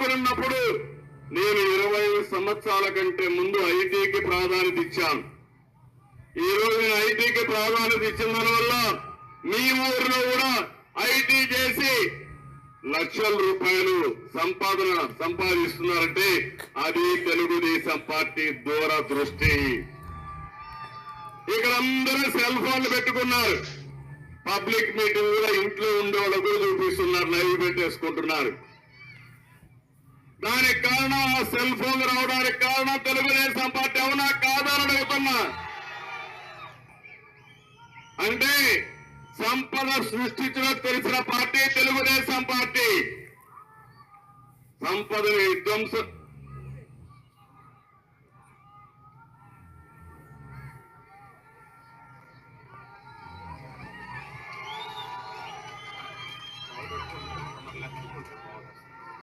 ముఖ్యమంత్రి ఉన్నప్పుడు నేను 20 సంవత్సరాల కంటే ముందు ఐటీకి ప్రాధాన్యత ఇచ్చాను. ఈ రోజు నేను ఐటీకి ప్రాధాన్యత ఇచ్చిన దానివల్ల మీ ఊరిలో కూడా ఐటీ చేసి లక్షల రూపాయలు సంపాదిస్తున్నారంటే అది తెలుగుదేశం పార్టీ దూరదృష్టి. ఇక్కడ అందరూ సెల్ ఫోన్లు పెట్టుకున్నారు. పబ్లిక్ మీటింగ్ కూడా ఇంట్లో ఉండే వాళ్ళు కూడా చూపిస్తున్నారు, లైవ్ పెట్టేసుకుంటున్నారు. దానికి కారణం ఆ సెల్ ఫోన్లు రావడానికి కారణం తెలుగుదేశం పార్టీ. అవునా కాదా అని అడుగుతున్నా. అంటే సంపద సృష్టించడం తెలిసిన పార్టీ తెలుగుదేశం పార్టీ. సంపదని